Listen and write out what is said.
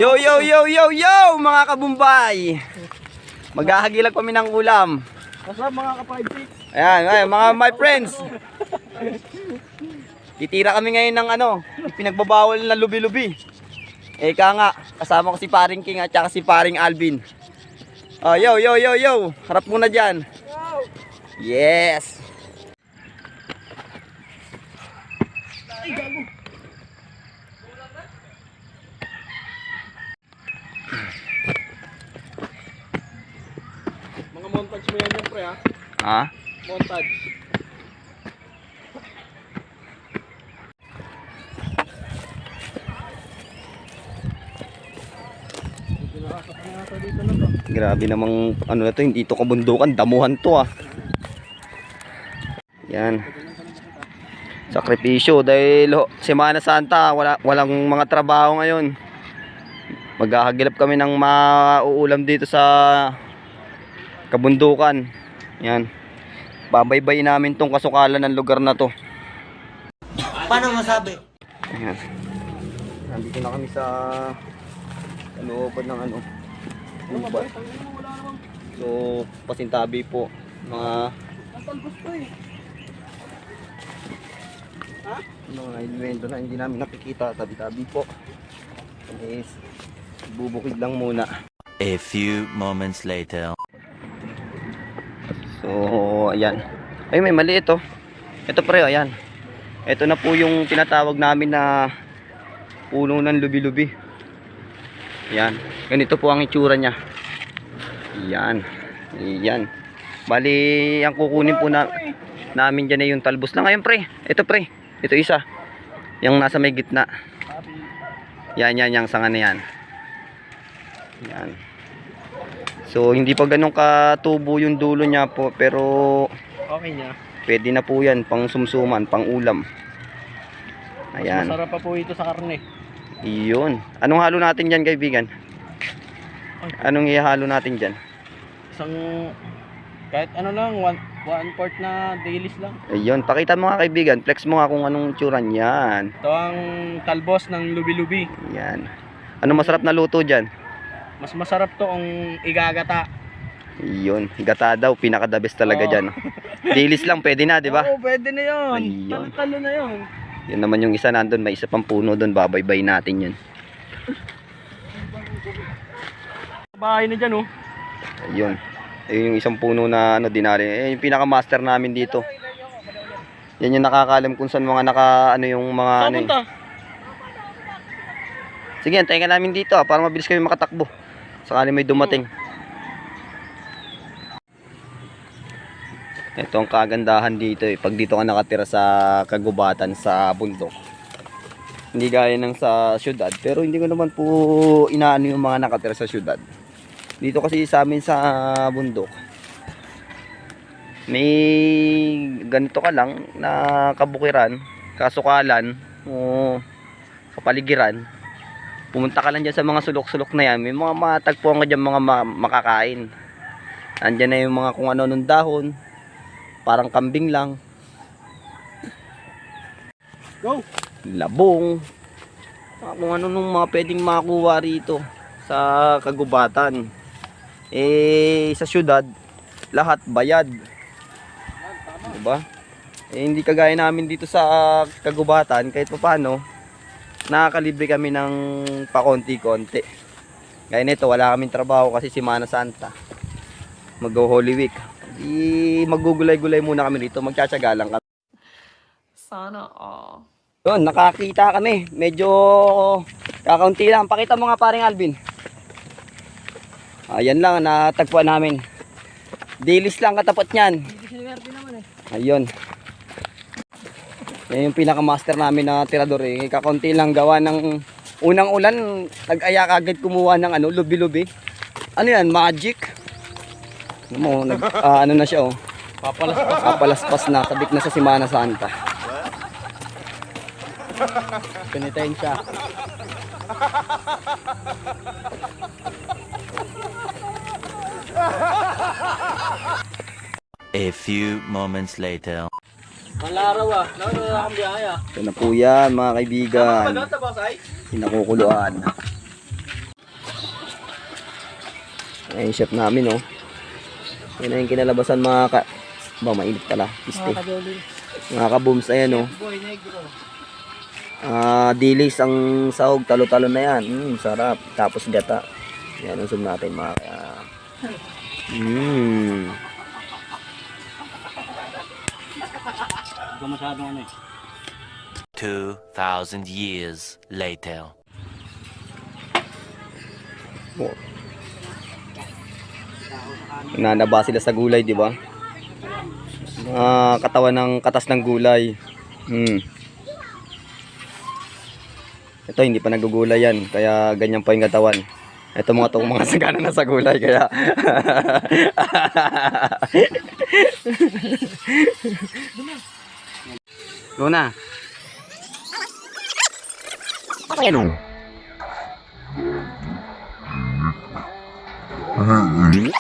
Yo, yo, yo, yo, yo, mga kabumbay. Maghahagilag kami ng ulam. Kasama mga ka-5-6. Ayan, ayan, mga my friends. Titira kami ngayon ng pinagbabawal na lubi-lubi. Eka nga, kasama ko si Paring King at saka si Paring Alvin. Oh, yo, yo, yo, yo. Harap muna dyan. Yes. Mga montage mo yan pre ha? Ha? Montage. Grabe namang na to, hindi to kabundukan, damuhan to ah. Yan. Sakripisyo dahil Semana Santa, walang mga trabaho ngayon. Maghahagilap kami ng mauulam dito sa kabundukan. Yan. Babaybay namin tong kasukalan ng lugar na to. Paano masabi? Ayan. Nandito na kami sa looban ng uban. So, pasintabi po mga elemento na hindi namin nakikita. Tabi-tabi po. Is bubukid lang muna. A few moments later. So, ayan. Ay, may maliit oh. Ito pre, ayan. Ito na po yung tinatawag namin na puno ng lubi-lubi. Ayan. Ganito po ang itsura niya. Ayan. Ayan. Bali, ang kukunin po namin dyan ay yung talbos na ngayon pre. Ito pre. Ito isa. Yung nasa may gitna. Yan, yung sanga na yan. Yan. So, hindi pa ganun katubo yung dulo niya po. Pero, Okay niya. pwede na po yan. Pang sumsuman, pang ulam. Ayan. Masarap pa po ito sa karne. Iyon. Anong halo natin dyan kaibigan? Anong ihalo natin dyan? Isang, kahit ano lang, one part na dailies lang. Ayun. Pakita mo nga kaibigan. Flex mo nga kung anong tsura niyan. Ito ang talbos ng lubi-lubi. Yan. Ano masarap na luto dyan? Mas masarap to ang igagata. Iyon. Gata daw. Pinaka the best talaga dyan. Dilis lang. Pwede na, di ba? Oo, pwede na yun. Ayun. Talo na yun. Yun naman yung isa nandun. May isa pang puno doon. Babaybay natin yun. Bahay na dyan oh. Ayun. Ayun yung isang puno na dinali. Yung pinaka master namin dito. Yan yung nakakalam kung saan mga yung mga Saan punta? Sige, antayin ka namin dito para mabilis kami makatakbo. Sakali may dumating. Ito ang kagandahan dito pag dito ka nakatira sa kagubatan sa bundok. Hindi gaya ng sa syudad, pero hindi ko naman po inaano yung mga nakatira sa syudad. Dito kasi sa amin sa bundok, may ganito ka lang na kabukiran, kasukalan, o kapaligiran. Pumunta ka lang dyan sa mga sulok-sulok na yan, may mga matagpuan ka dyan mga makakain. Andyan na yung mga kung ano nung dahon, parang kambing lang. Go! Labong, kung ano nung mga pwedeng makuha rito sa kagubatan. Sa syudad lahat bayad, diba? Hindi kagaya namin dito sa kagubatan, kahit paano nakakalibre kami ng pakonti-konti. Gaya nito, wala kaming trabaho kasi Semana Santa, mag-Holy Week. Magugulay-gulay muna kami dito, magtsatsaga lang kami. Sana all. Yun, nakakita kami. Medyo kakaunti lang. Pakita mo nga paring Alvin. Ayan lang, natagpuan namin. Dilis lang katapat niyan. Ayun. Yan yung pinaka-master namin na tirador eh. Kakaunti lang gawa ng unang ulan. Nag-aya agad kumuha ng lubi-lubi. Ano yan? Magic? Ano na siya oh. Papalaspas na. Sabik na sa Semana Santa. Pinitain siya. A few moments later. Malaraw ah. Nakakang biyaya. Ito na po yan mga kaibigan. Pagkata ba say? Pinakukuluan. Ayan yung chef namin, oh. Yan na yung kinalabasan mga ka... Ba, mainit pala. Piste. Mga kabooms, ayan, oh. Dilis ang sahog, talo-talo na yan. Sarap. Tapos gata. Yan ang zoom natin mga ka... Ito masyadong ano eh. 2,000 years later. Oh. Nanaba sila sa gulay, di ba? Katawan ng katas ng gulay. Ito hindi pa nagugulay yan, kaya ganyan pa yung katawan. Ito mga sagana na sa gulay, kaya go na. Ano? Ano?